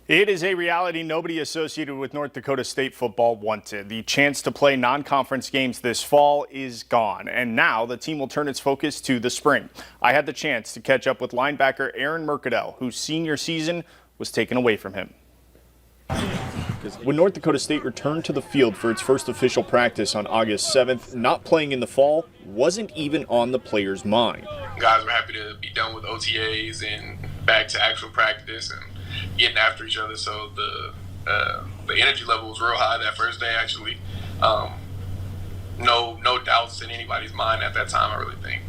It is a reality nobody associated with North Dakota State football wanted. The chance to play non-conference games this fall is gone, and now the team will turn its focus to the spring. I had the chance to catch up with linebacker Aaron Mercadal, whose senior season was taken away from him. When North Dakota State returned to the field for its first official practice on August 7th, not playing in the fall wasn't even on the players' mind. Guys were happy to be done with OTAs and back to actual practice and getting after each other. So the energy level was real high that first day, actually. No doubts in anybody's mind at that time, I really think.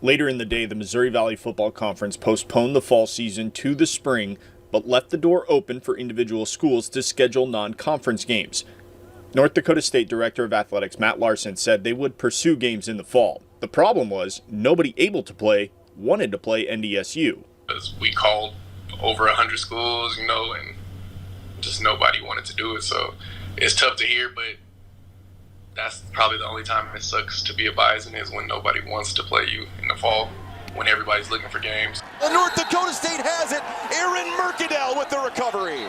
Later in the day, the Missouri Valley Football Conference postponed the fall season to the spring, but left the door open for individual schools to schedule non-conference games. North Dakota State Director of Athletics Matt Larson said they would pursue games in the fall. The problem was nobody able to play wanted to play NDSU. We called over 100 schools, and just nobody wanted to do it. So it's tough to hear, but that's probably the only time it sucks to be a Bison is when nobody wants to play you in the fall, when everybody's looking for games. And North Dakota State has it. Aaron Mercadal with the recovery.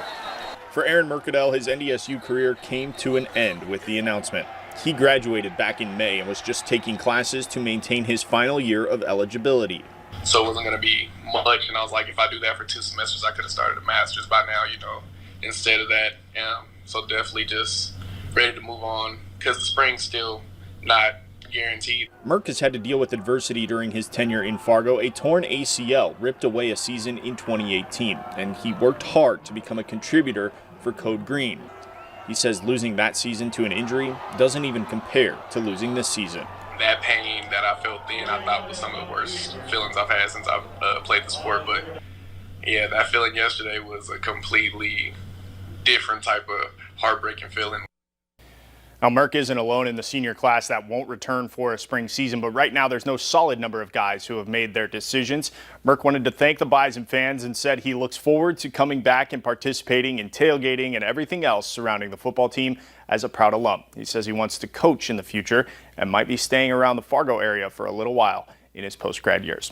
For Aaron Mercadal, his NDSU career came to an end with the announcement. He graduated back in May and was just taking classes to maintain his final year of eligibility. So it wasn't going to be much, and I was like, if I do that for 2 semesters, I could have started a master's by now, instead of that. So definitely just ready to move on because the spring's still not guaranteed. Merck has had to deal with adversity during his tenure in Fargo. A torn ACL ripped away a season in 2018, and he worked hard to become a contributor for Code Green. He says losing that season to an injury doesn't even compare to losing this season. That pain that I felt then, I thought was some of the worst feelings I've had since I've played the sport. But yeah, that feeling yesterday was a completely different type of heartbreaking feeling. Now, Merck isn't alone in the senior class that won't return for a spring season, but right now there's no solid number of guys who have made their decisions. Merck wanted to thank the Bison fans and said he looks forward to coming back and participating in tailgating and everything else surrounding the football team as a proud alum. He says he wants to coach in the future and might be staying around the Fargo area for a little while in his post-grad years.